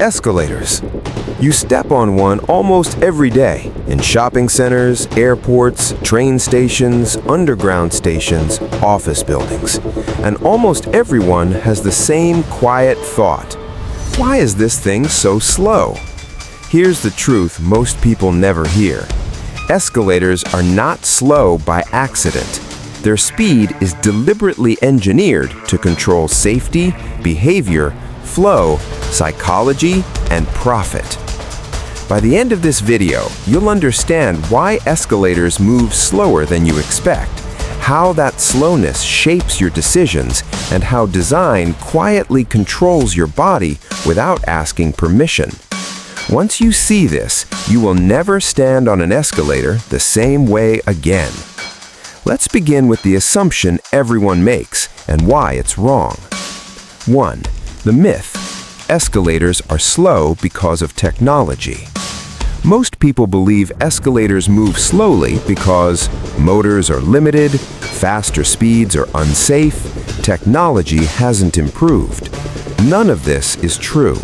Escalators. You step on one almost every day in shopping centers, airports, train stations, underground stations, office buildings. And almost everyone has the same quiet thought. Why is this thing so slow? Here's the truth most people never hear. Escalators are not slow by accident. Their speed is deliberately engineered to control safety, behavior, flow, psychology, and profit. By the end of this video, you'll understand why escalators move slower than you expect, how that slowness shapes your decisions, and how design quietly controls your body without asking permission. Once you see this, you will never stand on an escalator the same way again. Let's begin with the assumption everyone makes and why it's wrong. 1. The myth. Escalators are slow because of technology. Most people believe escalators move slowly because motors are limited, faster speeds are unsafe, technology hasn't improved. None of this is true.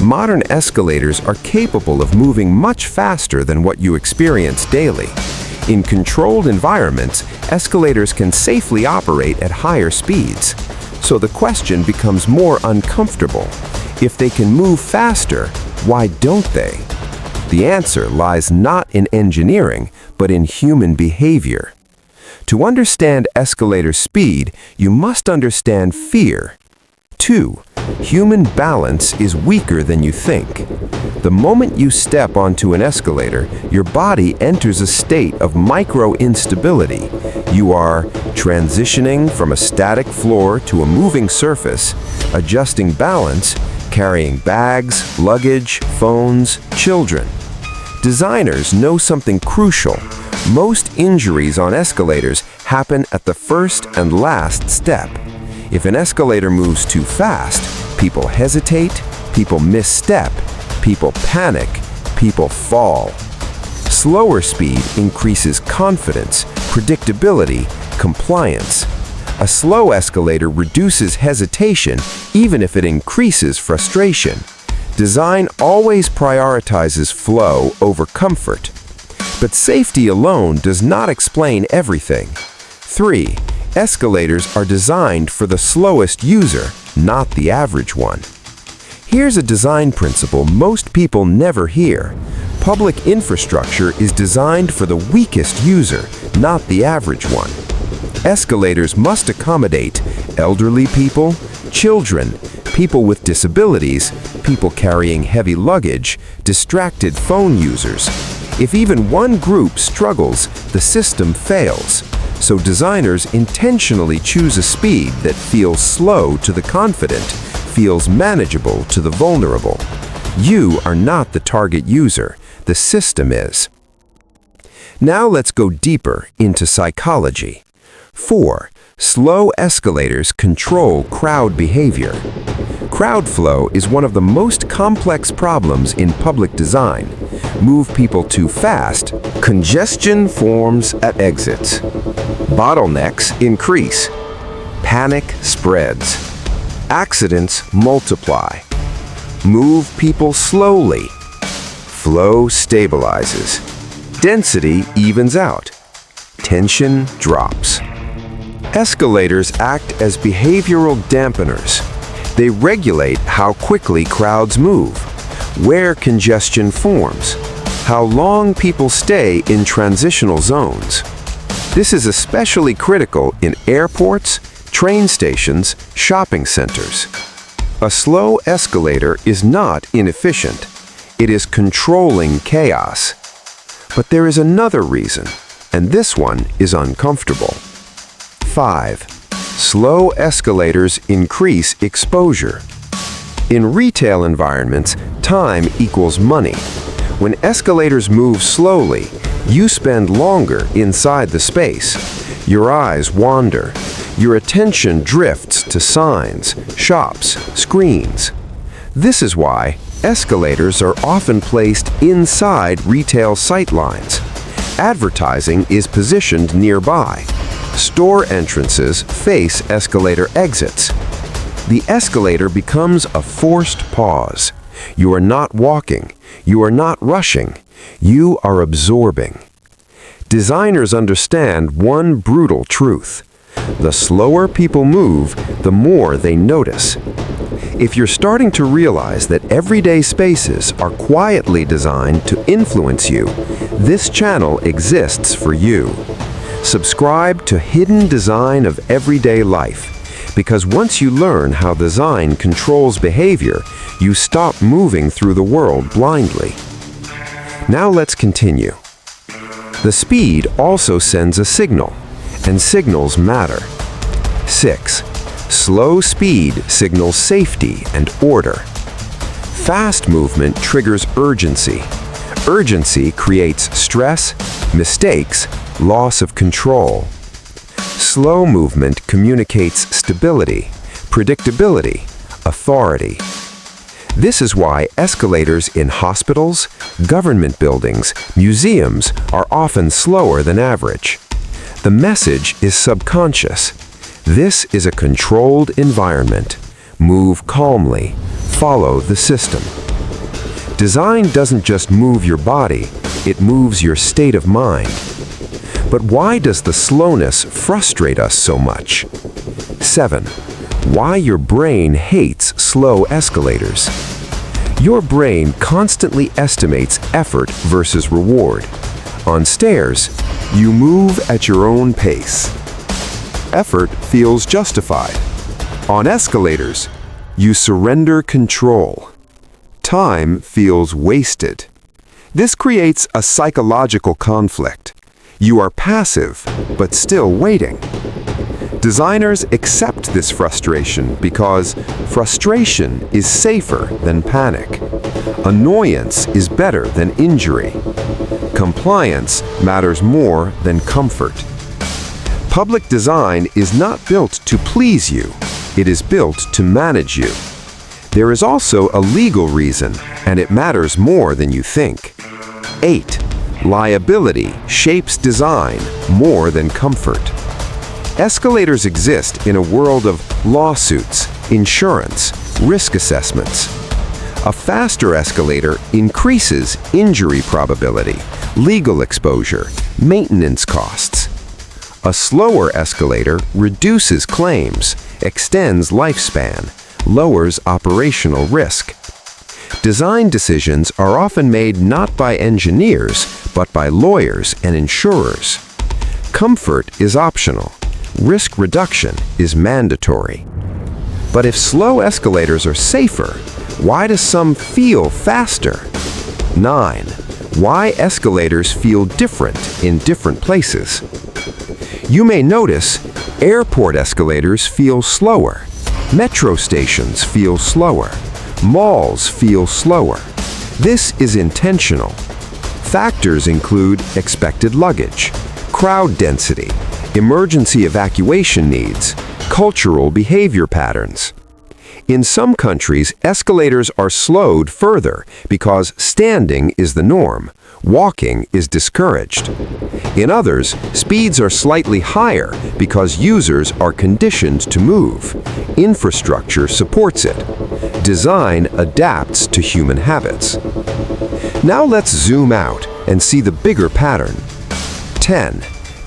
Modern escalators are capable of moving much faster than what you experience daily. In controlled environments, escalators can safely operate at higher speeds. So the question becomes more uncomfortable. If they can move faster, why don't they? The answer lies not in engineering, but in human behavior. To understand escalator speed, you must understand fear. 2. Human balance is weaker than you think. The moment you step onto an escalator, your body enters a state of micro-instability. You are transitioning from a static floor to a moving surface, adjusting balance, carrying bags, luggage, phones, children. Designers know something crucial. Most injuries on escalators happen at the first and last step. If an escalator moves too fast, people hesitate, people misstep, people panic, people fall. Slower speed increases confidence, predictability, compliance. A slow escalator reduces hesitation even if it increases frustration. Design always prioritizes flow over comfort. But safety alone does not explain everything. 3. Escalators are designed for the slowest user, not the average one. Here's a design principle most people never hear. Public infrastructure is designed for the weakest user, not the average one. Escalators must accommodate elderly people, children, people with disabilities, people carrying heavy luggage, distracted phone users. If even one group struggles, the system fails. So designers intentionally choose a speed that feels slow to the confident, feels manageable to the vulnerable. You are not the target user, the system is. Now let's go deeper into psychology. 4. Slow escalators control crowd behavior. Crowd flow is one of the most complex problems in public design. Move people too fast, congestion forms at exits. Bottlenecks increase. Panic spreads. Accidents multiply. Move people slowly. Flow stabilizes. Density evens out. Tension drops. Escalators act as behavioral dampeners. They regulate how quickly crowds move, where congestion forms, how long people stay in transitional zones. This is especially critical in airports, train stations, shopping centers. A slow escalator is not inefficient. It is controlling chaos. But there is another reason, and this one is uncomfortable. 5. Slow escalators increase exposure. In retail environments, time equals money. When escalators move slowly, you spend longer inside the space. Your eyes wander. Your attention drifts to signs, shops, screens. This is why escalators are often placed inside retail sightlines. Advertising is positioned nearby. Store entrances face escalator exits. The escalator becomes a forced pause. You are not walking. You are not rushing. You are absorbing. Designers understand one brutal truth. The slower people move, the more they notice. If you're starting to realize that everyday spaces are quietly designed to influence you, this channel exists for you. Subscribe to Hidden Design of Everyday Life, because once you learn how design controls behavior, you stop moving through the world blindly. Now let's continue. The speed also sends a signal, and signals matter. 6. Slow speed signals safety and order. Fast movement triggers urgency. Urgency creates stress, mistakes, loss of control. Slow movement communicates stability, predictability, authority. This is why escalators in hospitals, government buildings, museums are often slower than average. The message is subconscious. This is a controlled environment. Move calmly. Follow the system. Design doesn't just move your body, it moves your state of mind. But why does the slowness frustrate us so much? 7. Why your brain hates slow escalators. Your brain constantly estimates effort versus reward. On stairs, you move at your own pace. Effort feels justified. On escalators, you surrender control. Time feels wasted. This creates a psychological conflict. You are passive, but still waiting. Designers accept this frustration because frustration is safer than panic. Annoyance is better than injury. Compliance matters more than comfort. Public design is not built to please you. It is built to manage you. There is also a legal reason, and it matters more than you think. 8. Liability shapes design more than comfort. Escalators exist in a world of lawsuits, insurance, risk assessments. A faster escalator increases injury probability, legal exposure, maintenance costs. A slower escalator reduces claims, extends lifespan, lowers operational risk. Design decisions are often made not by engineers, but by lawyers and insurers. Comfort is optional. Risk reduction is mandatory. But if slow escalators are safer, why do some feel faster? 9. Why escalators feel different in different places. You may notice airport escalators feel slower, metro stations feel slower, malls feel slower. This is intentional. Factors include expected luggage, crowd density, emergency evacuation needs, cultural behavior patterns. In some countries, escalators are slowed further because standing is the norm. Walking is discouraged. In others, speeds are slightly higher because users are conditioned to move. Infrastructure supports it. Design adapts to human habits. Now let's zoom out and see the bigger pattern. 10.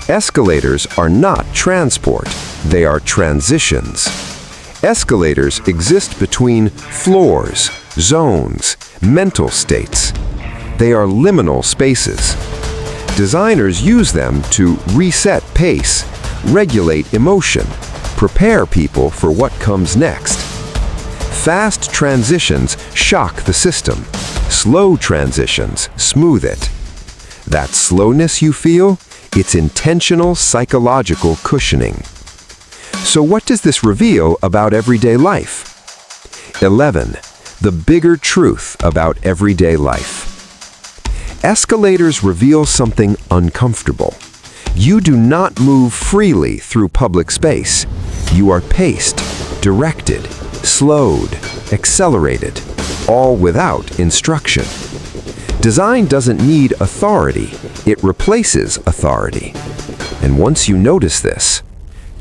Escalators are not transport, they are transitions. Escalators exist between floors, zones, mental states. They are liminal spaces. Designers use them to reset pace, regulate emotion, prepare people for what comes next. Fast transitions shock the system. Slow transitions smooth it. That slowness you feel, it's intentional psychological cushioning. So what does this reveal about everyday life? 11. The bigger truth about everyday life. Escalators reveal something uncomfortable. You do not move freely through public space. You are paced, directed, slowed, accelerated, all without instruction. Design doesn't need authority, it replaces authority. And once you notice this,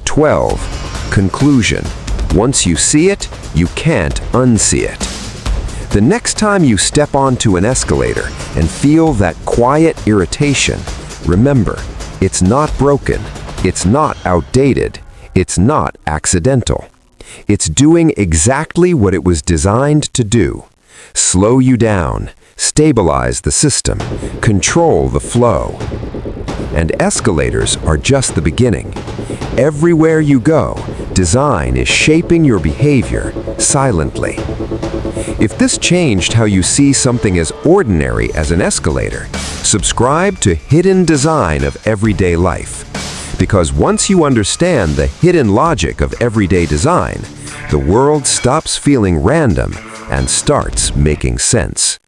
12. Conclusion. Once you see it, you can't unsee it. The next time you step onto an escalator and feel that quiet irritation, remember, it's not broken, it's not outdated, it's not accidental. It's doing exactly what it was designed to do. Slow you down, stabilize the system, control the flow. And escalators are just the beginning. Everywhere you go, design is shaping your behavior silently. If this changed how you see something as ordinary as an escalator, subscribe to Hidden Design of Everyday Life. Because once you understand the hidden logic of everyday design, the world stops feeling random and starts making sense.